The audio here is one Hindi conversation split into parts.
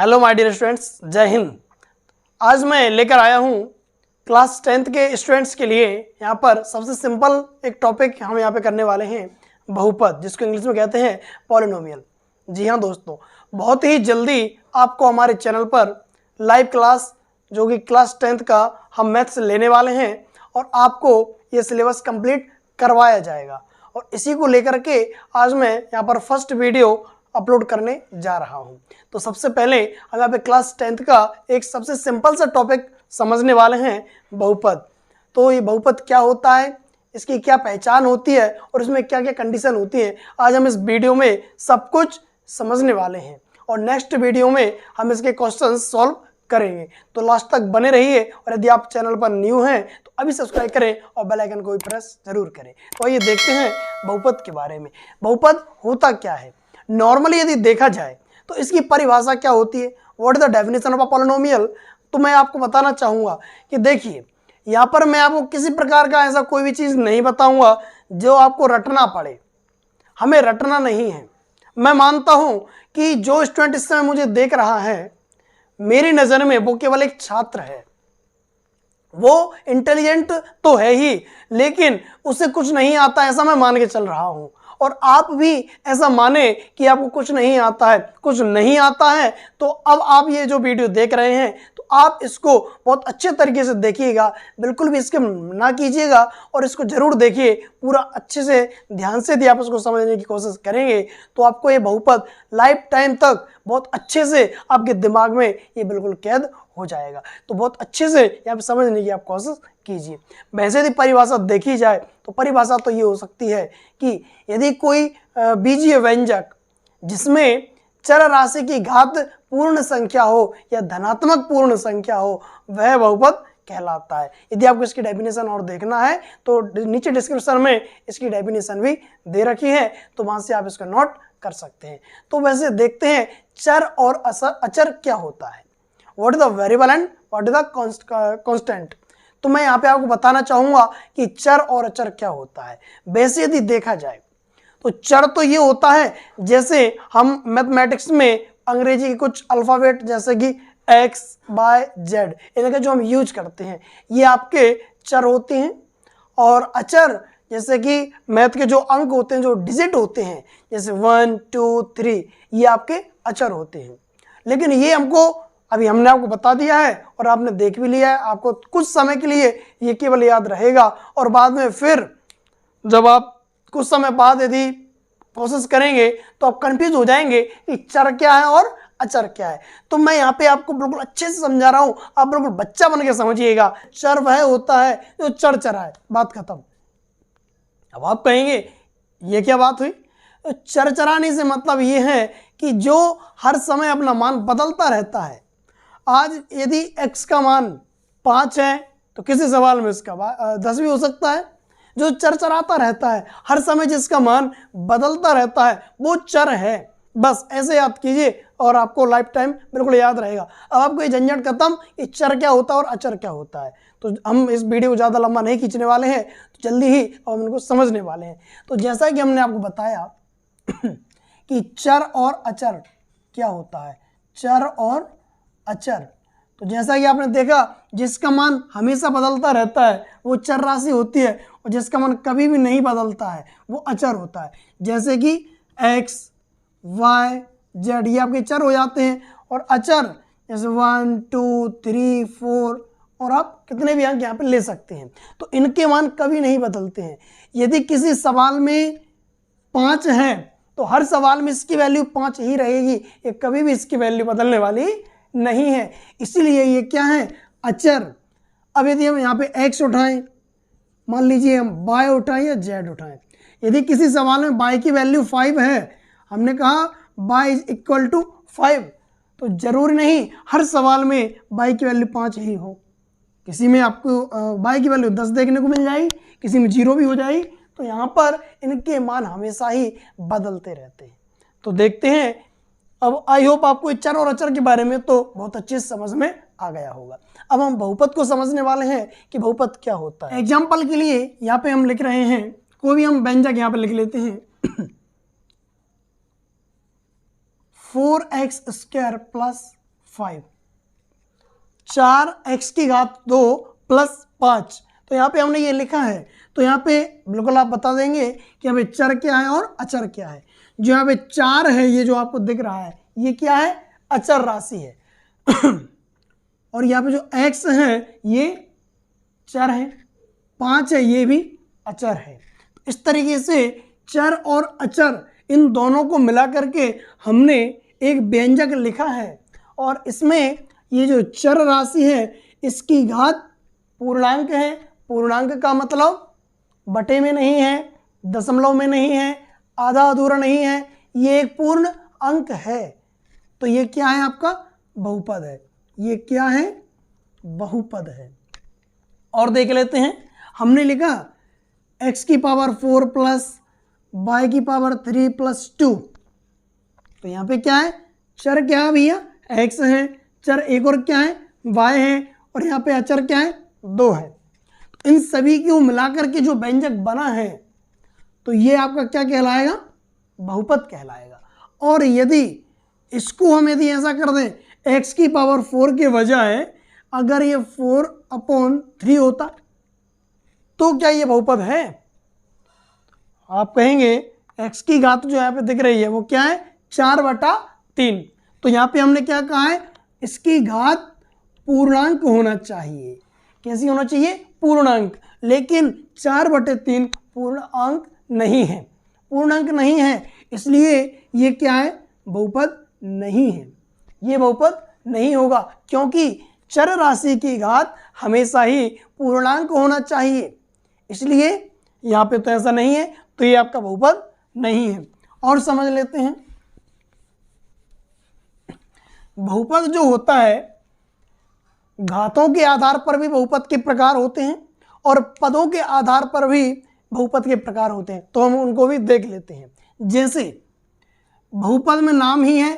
हेलो माय डियर स्टूडेंट्स, जय हिंद। आज मैं लेकर आया हूँ क्लास 10th के स्टूडेंट्स के लिए यहाँ पर सबसे सिंपल एक टॉपिक हम यहाँ पे करने वाले हैं, बहुपद, जिसको इंग्लिश में कहते हैं पॉलिनोमियल। जी हाँ दोस्तों, बहुत ही जल्दी आपको हमारे चैनल पर लाइव क्लास जो कि क्लास 10th का हम मैथ्स लेने वाले हैं और आपको ये सिलेबस कंप्लीट करवाया जाएगा। और इसी को लेकर के आज मैं यहाँ पर फर्स्ट वीडियो अपलोड करने जा रहा हूँ। तो सबसे पहले हम यहाँ पे क्लास 10th का एक सबसे सिंपल सा टॉपिक समझने वाले हैं, बहुपद। तो ये बहुपद क्या होता है, इसकी क्या पहचान होती है और इसमें क्या क्या कंडीशन होती है, आज हम इस वीडियो में सब कुछ समझने वाले हैं। और नेक्स्ट वीडियो में हम इसके क्वेश्चन सॉल्व करेंगे। तो लास्ट तक बने रहिए और यदि आप चैनल पर न्यू हैं तो अभी सब्सक्राइब करें और बेल आइकन को भी प्रेस जरूर करें। तो आइए देखते हैं बहुपद के बारे में। बहुपद होता क्या है? नॉर्मली यदि देखा जाए तो इसकी परिभाषा क्या होती है, what is the definition of a polynomial, तो मैं आपको बताना चाहूँगा कि देखिए, यहाँ पर मैं आपको किसी प्रकार का ऐसा कोई भी चीज़ नहीं बताऊँगा जो आपको रटना पड़े। हमें रटना नहीं है। मैं मानता हूँ कि जो स्टूडेंट इस समय मुझे देख रहा है, मेरी नज़र में वो केवल एक छात्र है। वो इंटेलिजेंट तो है ही, लेकिन उसे कुछ नहीं आता ऐसा मैं मान के चल रहा हूं। और आप भी ऐसा माने कि आपको कुछ नहीं आता है, कुछ नहीं आता है, तो अब आप ये जो वीडियो देख रहे हैं तो आप इसको बहुत अच्छे तरीके से देखिएगा, बिल्कुल भी इसके ना कीजिएगा और इसको जरूर देखिए पूरा अच्छे से, ध्यान से। यदि आप इसको समझने की कोशिश करेंगे तो आपको ये बहुपद लाइफ टाइम तक बहुत अच्छे से आपके दिमाग में ये बिल्कुल कैद हो जाएगा। तो बहुत अच्छे से यहाँ पे समझने की आप कोशिश कीजिए। वैसे यदि परिभाषा देखी जाए तो परिभाषा तो ये हो सकती है कि यदि कोई बीजीय व्यंजक जिसमें चर राशि की घात पूर्ण संख्या हो या धनात्मक पूर्ण संख्या हो, वह बहुपद कहलाता है। यदि आपको इसकी डेफिनेशन और देखना है तो नीचे डिस्क्रिप्शन में इसकी डेफिनेशन भी दे रखी है, तो वहां से आप इसको नोट कर सकते हैं। तो वैसे देखते हैं चर और अचर क्या होता है, what is the variable and what is the constant. तो मैं यहाँ पे आपको बताना चाहूंगा कि चर और अचर क्या होता है। वैसे यदि देखा जाए तो चर तो ये होता है, जैसे हम मैथमेटिक्स में अंग्रेजी के कुछ अल्फाबेट जैसे कि एक्स वाई जेड, इनका जो हम यूज करते हैं, ये आपके चर होते हैं। और अचर जैसे कि मैथ के जो अंक होते हैं, जो डिजिट होते हैं, जैसे 1 2 3, ये आपके अचर होते हैं। लेकिन ये हमने आपको बता दिया है और आपने देख भी लिया है, आपको कुछ समय के लिए ये केवल याद रहेगा और बाद में फिर जब आप कुछ समय बाद यदि कोशिश करेंगे तो आप कंफ्यूज हो जाएंगे कि चर क्या है और अचर क्या है। तो मैं यहाँ पे आपको बिल्कुल अच्छे से समझा रहा हूँ, आप बिल्कुल बच्चा बन के समझिएगा। चर वह होता है जो चर चरा है, बात खत्म। अब आप कहेंगे ये क्या बात हुई? तो चर चराने से मतलब ये है कि जो हर समय अपना मान बदलता रहता है। आज यदि x का मान 5 है तो किसी सवाल में इसका 10 भी हो सकता है। जो चर चराता रहता है, हर समय जिसका मान बदलता रहता है, वो चर है। बस ऐसे याद कीजिए और आपको लाइफ टाइम बिल्कुल याद रहेगा। अब आपको ये झंझट खत्म कि चर क्या होता है और अचर क्या होता है। तो हम इस वीडियो को ज़्यादा लंबा नहीं खींचने वाले हैं, तो जल्दी ही हम इनको समझने वाले हैं। तो जैसा कि हमने आपको बताया कि चर और अचर क्या होता है, चर और अचर, तो जैसा कि आपने देखा, जिसका मान हमेशा बदलता रहता है वो चर राशि होती है और जिसका मान कभी भी नहीं बदलता है वो अचर होता है। जैसे कि x, y, z, ये आपके चर हो जाते हैं। और अचर जैसे 1 2 3 4, और आप कितने भी अंक यहाँ पे ले सकते हैं, तो इनके मान कभी नहीं बदलते हैं। यदि किसी सवाल में 5 है तो हर सवाल में इसकी वैल्यू 5 ही रहेगी, ये कभी भी इसकी वैल्यू बदलने वाली नहीं है। इसीलिए ये क्या है? अचर। अब यदि हम यहाँ पे x उठाएं, मान लीजिए हम y उठाएं या z उठाएं, यदि किसी सवाल में y की वैल्यू 5 है, हमने कहा y इज इक्वल टू 5, तो जरूरी नहीं हर सवाल में y की वैल्यू 5 ही हो। किसी में आपको y की वैल्यू 10 देखने को मिल जाएगी, किसी में 0 भी हो जाएगी। तो यहाँ पर इनके मान हमेशा ही बदलते रहते हैं। तो देखते हैं। अब आई होप आपको चर और अचर के बारे में तो बहुत अच्छे से समझ में आ गया होगा। अब हम बहुपद को समझने वाले हैं कि बहुपद क्या होता है। एग्जाम्पल के लिए यहाँ पे हम लिख रहे हैं, कोई भी हम व्यंजक यहाँ पे लिख लेते हैं 4x² प्लस 5, 4x की घात 2 प्लस 5। तो यहाँ पे हमने ये लिखा है, तो यहाँ पे बिल्कुल आप बता देंगे कि हमें चर क्या है और अचर क्या है। जो यहाँ पे 4 है, ये जो आपको दिख रहा है, ये क्या है? अचर राशि है। और यहाँ पे जो x है ये चर है, 5 है ये भी अचर है। इस तरीके से चर और अचर इन दोनों को मिला करके हमने एक व्यंजक लिखा है। और इसमें ये जो चर राशि है इसकी घात पूर्णांक है। पूर्णांक का मतलब बटे में नहीं है, दशमलव में नहीं है, आधा अधूरा नहीं है, ये एक पूर्ण अंक है। तो ये क्या है? आपका बहुपद है। ये क्या है? बहुपद है। और देख लेते हैं, हमने लिखा x की पावर 4 प्लस y की पावर 3 प्लस 2। तो यहाँ पे क्या है? चर क्या है भैया? x है, चर एक और क्या है? y है, और यहाँ पे अचर क्या है? 2 है। इन सभी को मिलाकर के जो व्यंजक बना है, तो ये आपका क्या कहलाएगा? बहुपद कहलाएगा। और यदि इसको हम यदि ऐसा कर दें, x की पावर 4 के बजाय अगर ये 4/3 होता, तो क्या ये बहुपद है? आप कहेंगे x की घात जो यहाँ पे दिख रही है वो क्या है? 4/3। तो यहाँ पे हमने क्या कहा है? इसकी घात पूर्णांक होना चाहिए। कैसी होना चाहिए? पूर्णांक। लेकिन 4/3 पूर्णांक नहीं है, पूर्णांक नहीं है, इसलिए ये क्या है? बहुपद नहीं है। ये बहुपद नहीं होगा, क्योंकि चर राशि की घात हमेशा ही पूर्णांक होना चाहिए। इसलिए यहाँ पे तो ऐसा नहीं है, तो ये आपका बहुपद नहीं है। और समझ लेते हैं, बहुपद जो होता है, घातों के आधार पर भी बहुपद के प्रकार होते हैं और पदों के आधार पर भी बहुपद के प्रकार होते हैं। तो हम उनको भी देख लेते हैं। जैसे बहुपद में नाम ही है,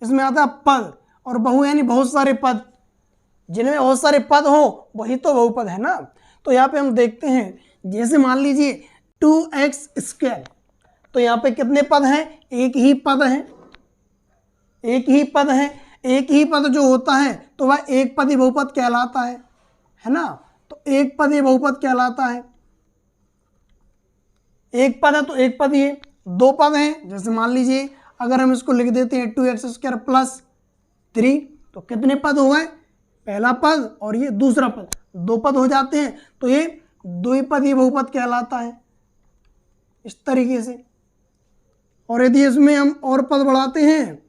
इसमें आता है पद, और बहु यानी बहुत सारे पद। जिनमें बहुत सारे पद हो वही तो बहुपद है ना। तो यहाँ पे हम देखते हैं, जैसे मान लीजिए 2x²। तो यहाँ पे कितने पद हैं? एक ही पद है, एक ही पद है। एक ही पद जो होता है तो वह एक पदी बहुपद कहलाता है ना। तो एक पदी बहुपद कहलाता है। एक पद है तो एक पद ही है। दो पद हैं, जैसे मान लीजिए अगर हम इसको लिख देते हैं 2x² प्लस 3, तो कितने पद हो गए? पहला पद और ये दूसरा पद, दो पद हो जाते हैं। तो ये द्विपदी बहुपद कहलाता है, इस तरीके से। और यदि इसमें हम और पद बढ़ाते हैं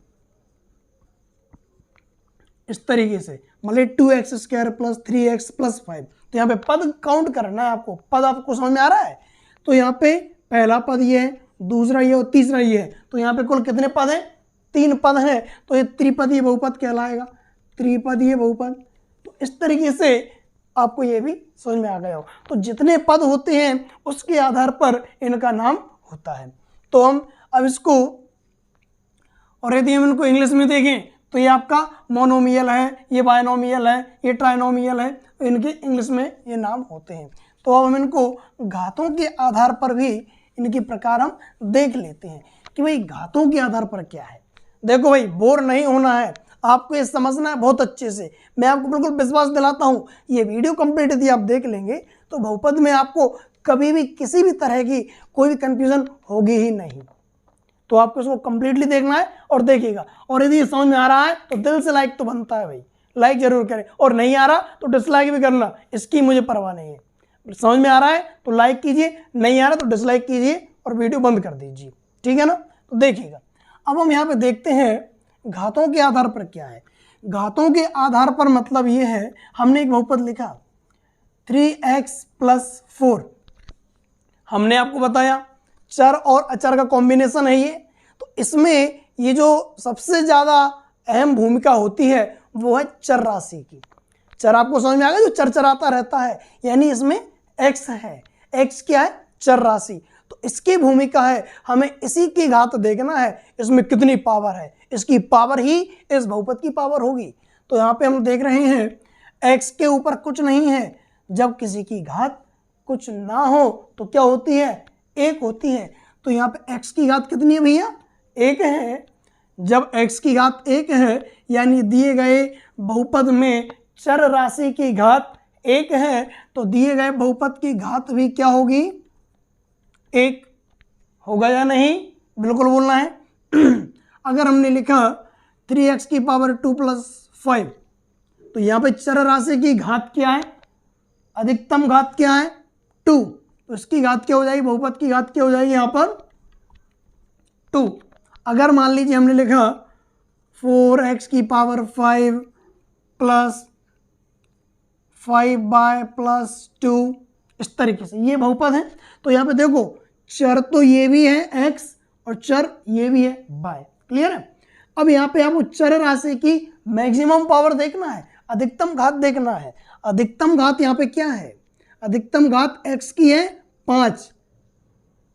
इस तरीके से, मतलब 2x² प्लस 3x प्लस 5, तो यहाँ पे पद काउंट करना है आपको। पद आपको समझ में आ रहा है? तो यहाँ पे पहला पद ये है, दूसरा ये और तीसरा ये है। तो यहाँ पे कुल कितने पद हैं? 3 पद हैं। तो ये त्रिपदीय बहुपद कहलाएगा, त्रिपदीय बहुपद। तो इस तरीके से आपको ये भी समझ में आ गया हो। तो जितने पद होते हैं उसके आधार पर इनका नाम होता है। तो हम अब इसको, और यदि हम इनको इंग्लिश में देखें तो ये आपका मोनोमियल है, ये बायनोमियल है, ये ट्राइनोमियल है। तो इनके इंग्लिश में ये नाम होते हैं। तो अब हम इनको घातों के आधार पर भी इनके प्रकार हम देख लेते हैं कि भाई घातों के आधार पर क्या है। देखो भाई, बोर नहीं होना है, आपको ये समझना है बहुत अच्छे से। मैं आपको बिल्कुल विश्वास दिलाता हूँ, ये वीडियो कंप्लीट यदि आप देख लेंगे तो बहुपद में आपको कभी भी किसी भी तरह की कोई भी कंफ्यूजन होगी ही नहीं। तो आपको इसको कंप्लीटली देखना है और देखिएगा। और यदि ये समझ में आ रहा है तो दिल से लाइक तो बनता है भाई, लाइक जरूर करें। और नहीं आ रहा तो डिसलाइक भी करना, इसकी मुझे परवाह नहीं है। समझ में आ रहा है तो लाइक कीजिए, नहीं आ रहा तो डिसलाइक कीजिए और वीडियो बंद कर दीजिए, ठीक है ना। तो देखिएगा, अब हम यहाँ पे देखते हैं घातों के आधार पर क्या है। घातों के आधार पर मतलब ये है, हमने एक बहुपद लिखा 3x प्लस 4। हमने आपको बताया चर और अचर का कॉम्बिनेशन है ये। तो इसमें ये जो सबसे ज़्यादा अहम भूमिका होती है वो है चर राशि की। चर आपको समझ में आ गया, जो चरचराता रहता है, यानी इसमें x है। x क्या है? चर राशि। तो इसकी भूमिका है, हमें इसी की घात देखना है, इसमें कितनी पावर है, इसकी पावर ही इस बहुपद की पावर होगी। तो यहाँ पे हम देख रहे हैं x के ऊपर कुछ नहीं है। जब किसी की घात कुछ ना हो तो क्या होती है? 1 होती है। तो यहाँ पे x की घात कितनी है भैया? 1 है। जब x की घात 1 है, यानी दिए गए बहुपद में चर राशि की घात 1 है, तो दिए गए बहुपद की घात भी क्या होगी? 1 होगा या नहीं? बिल्कुल बोलना है। अगर हमने लिखा 3x की पावर 2 + 5, तो यहाँ पे चर राशि की घात क्या है? अधिकतम घात क्या है? 2। तो इसकी घात क्या हो जाएगी? बहुपद की घात क्या हो जाएगी यहाँ पर? 2। अगर मान लीजिए हमने लिखा 4x की पावर 5 + 5/+2, इस तरीके से ये बहुपद है। तो यहाँ पे देखो चर तो ये भी है x और चर ये भी है y। क्लियर है? अब यहाँ पे आपको चर राशि की मैक्सिमम पावर देखना है, अधिकतम घात देखना है। अधिकतम घात यहाँ पे क्या है? अधिकतम घात x की है 5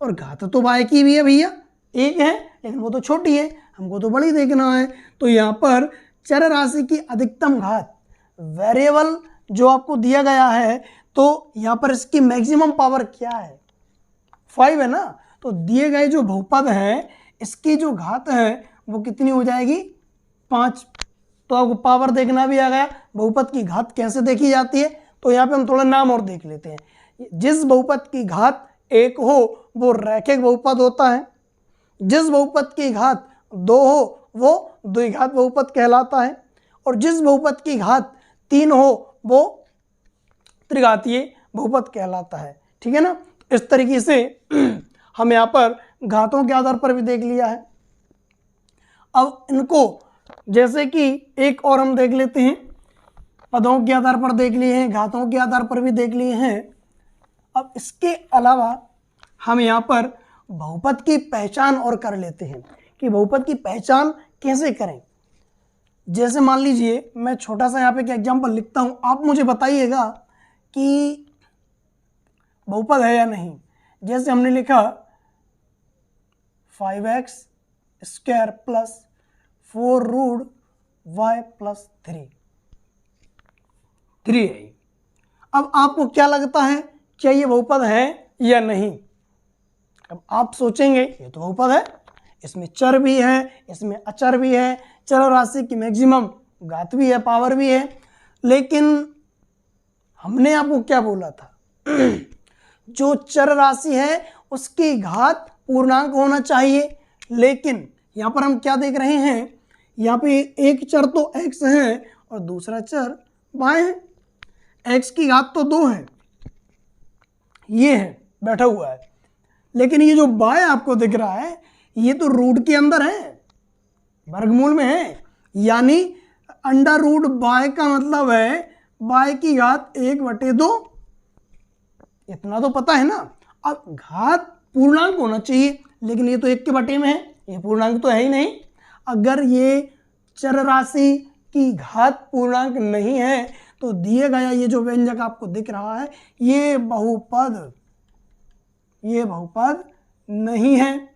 और घात तो y की भी है भैया, 1 है, लेकिन वो तो छोटी है, हमको तो बड़ी देखना है। तो यहाँ पर चर राशि की अधिकतम घात, वेरिएबल जो आपको दिया गया है, तो यहाँ पर इसकी मैक्सिमम पावर क्या है? 5 है ना। तो दिए गए जो बहुपद है इसकी जो घात है वो कितनी हो जाएगी? 5। तो आपको पावर देखना भी आ गया। बहुपद की घात कैसे देखी जाती है? तो यहाँ पे हम थोड़ा नाम और देख लेते हैं। जिस बहुपद की घात 1 हो वो रैखिक बहुपद होता है, जिस बहुपद की घात 2 हो वो द्विघात बहुपद कहलाता है, और जिस बहुपद की घात 3 हो वो त्रिघातीय बहुपद कहलाता है। ठीक है ना? इस तरीके से हम यहाँ पर घातों के आधार पर भी देख लिया है। अब इनको जैसे कि एक और हम देख लेते हैं, पदों के आधार पर देख लिए हैं, घातों के आधार पर भी देख लिए हैं। अब इसके अलावा हम यहाँ पर बहुपद की पहचान और कर लेते हैं कि बहुपद की पहचान कैसे करें। जैसे मान लीजिए मैं छोटा सा यहाँ पे एक एग्जाम्पल लिखता हूँ, आप मुझे बताइएगा कि बहुपद है या नहीं। जैसे हमने लिखा 5x² + 4√y + 3 है। अब आपको क्या लगता है, क्या ये बहुपद है या नहीं? अब आप सोचेंगे ये तो बहुपद है, इसमें चर भी है, इसमें अचर भी है, चर राशि की मैक्सिमम घात भी है, पावर भी है। लेकिन हमने आपको क्या बोला था? जो चर राशि है उसकी घात पूर्णांक होना चाहिए। लेकिन यहाँ पर हम क्या देख रहे हैं? यहाँ पे एक चर तो x है और दूसरा चर y है। x की घात तो 2 है, ये है बैठा हुआ है, लेकिन ये जो y आपको दिख रहा है ये तो रूट के अंदर है, वर्गमूल में है, यानी √y का मतलब है y की घात 1/2। इतना तो पता है ना। अब घात पूर्णांक होना चाहिए, लेकिन ये तो 1 के बटे में है, ये पूर्णांक तो है ही नहीं। अगर ये चर राशि की घात पूर्णांक नहीं है तो दिए गया ये जो व्यंजक आपको दिख रहा है ये बहुपद नहीं है,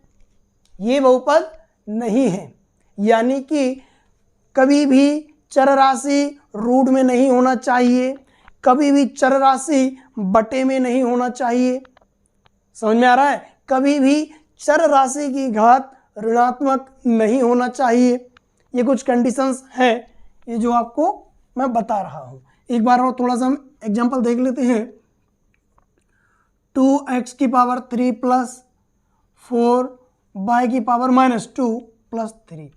ये बहुपद नहीं है। यानी कि कभी भी चर राशि रूट में नहीं होना चाहिए, कभी भी चर राशि बटे में नहीं होना चाहिए। समझ में आ रहा है? कभी भी चर राशि की घात ऋणात्मक नहीं होना चाहिए। ये कुछ कंडीशंस हैं, ये जो आपको मैं बता रहा हूँ। एक बार और थोड़ा सा हम एग्जांपल देख लेते हैं। 2x की पावर 3 + 4y की पावर -2 + 3।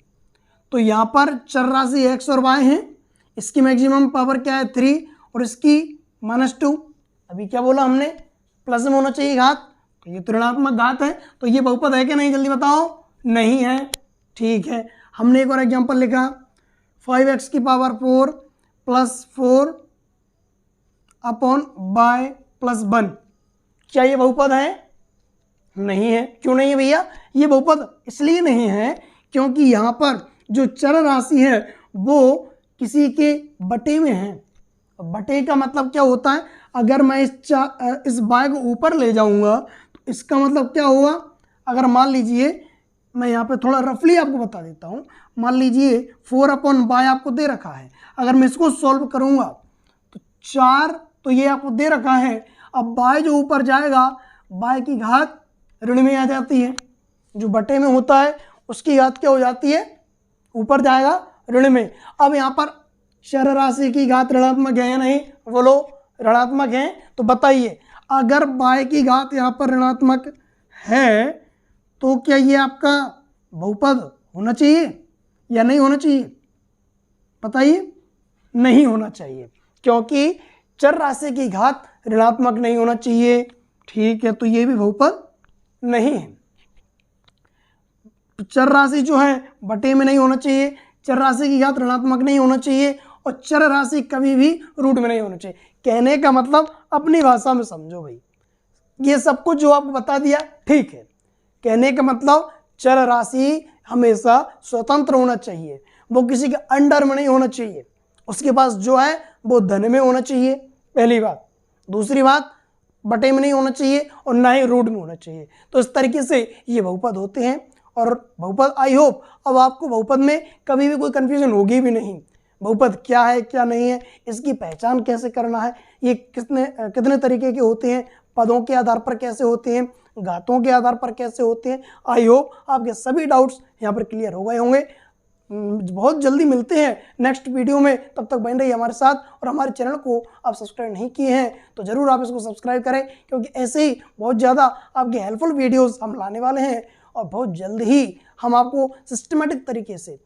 तो यहाँ पर चर राशि x और y हैं, इसकी मैक्सिमम पावर क्या है? 3 और इसकी -2। अभी क्या बोला हमने? प्लस में होना चाहिए घात, तो ये तो ऋणात्मक घात है। तो ये बहुपद है कि नहीं? जल्दी बताओ। नहीं है। ठीक है, हमने एक और एग्जांपल लिखा 5x की पावर 4 + 4/y + 1। क्या ये बहुपद है? नहीं है। क्यों नहीं है भैया? ये बहुपद इसलिए नहीं है क्योंकि यहाँ पर जो चर राशि है वो किसी के बटे में है। बटे का मतलब क्या होता है? अगर मैं इस y को ऊपर ले जाऊंगा तो इसका मतलब क्या होगा? अगर मान लीजिए, मैं यहाँ पे थोड़ा रफली आपको बता देता हूँ। मान लीजिए 4/y आपको दे रखा है, अगर मैं इसको सॉल्व करूँगा तो 4 तो ये आपको दे रखा है। अब y जो ऊपर जाएगा y की घात ऋण में आ जाती है, जो बटे में होता है उसकी घात क्या हो जाती है? ऊपर जाएगा ऋण में। अब यहाँ पर चर राशि की घात ऋणात्मक है या नहीं, बोलो ऋणात्मक है। तो बताइए अगर y की घात यहाँ पर ऋणात्मक है तो क्या ये आपका बहुपद होना चाहिए या नहीं होना चाहिए? बताइए, नहीं होना चाहिए, क्योंकि चर राशि की घात ऋणात्मक नहीं होना चाहिए। ठीक है, तो ये भी बहुपद नहीं है। चर राशि जो है बटे में नहीं होना चाहिए, चर राशि की घात ऋणात्मक नहीं होना चाहिए, और चर राशि कभी भी रूट में नहीं होना चाहिए। कहने का मतलब अपनी भाषा में समझो भाई, ये सब कुछ जो आपको बता दिया ठीक है। कहने का मतलब चर राशि हमेशा स्वतंत्र होना चाहिए, वो किसी के अंडर में नहीं होना चाहिए, उसके पास जो है वो धन में होना चाहिए, पहली बात। दूसरी बात, बटे में नहीं होना चाहिए और ना ही रूट में होना चाहिए। तो इस तरीके से ये बहुपद होते हैं। और बहुपद, आई होप अब आपको बहुपद में कभी भी कोई कंफ्यूजन होगी भी नहीं। बहुपद क्या है क्या नहीं है, इसकी पहचान कैसे करना है, ये कितने तरीके के होते हैं, पदों के आधार पर कैसे होते हैं, घातों के आधार पर कैसे होते हैं, आई होप आपके सभी डाउट्स यहाँ पर क्लियर हो गए होंगे। बहुत जल्दी मिलते हैं नेक्स्ट वीडियो में, तब तक बने रहिए हमारे साथ। और हमारे चैनल को आप सब्सक्राइब नहीं किए हैं तो ज़रूर आप इसको सब्सक्राइब करें, क्योंकि ऐसे ही बहुत ज़्यादा आपके हेल्पफुल वीडियोस हम लाने वाले हैं। और बहुत जल्द ही हम आपको सिस्टमेटिक तरीके से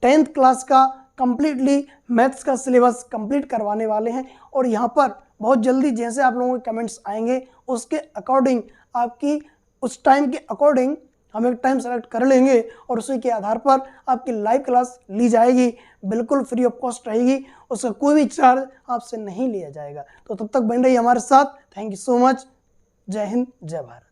10th क्लास का कंप्लीटली मैथ्स का सिलेबस कंप्लीट करवाने वाले हैं। और यहाँ पर बहुत जल्दी जैसे आप लोगों के कमेंट्स आएंगे उसके अकॉर्डिंग, आपकी उस टाइम के अकॉर्डिंग हम एक टाइम सेलेक्ट कर लेंगे और उसी के आधार पर आपकी लाइव क्लास ली जाएगी, बिल्कुल फ्री ऑफ कॉस्ट रहेगी, उसका कोई भी चार्ज आपसे नहीं लिया जाएगा। तो तब तक बने रहिए हमारे साथ। Thank you so much. जय हिंद, जय भारत।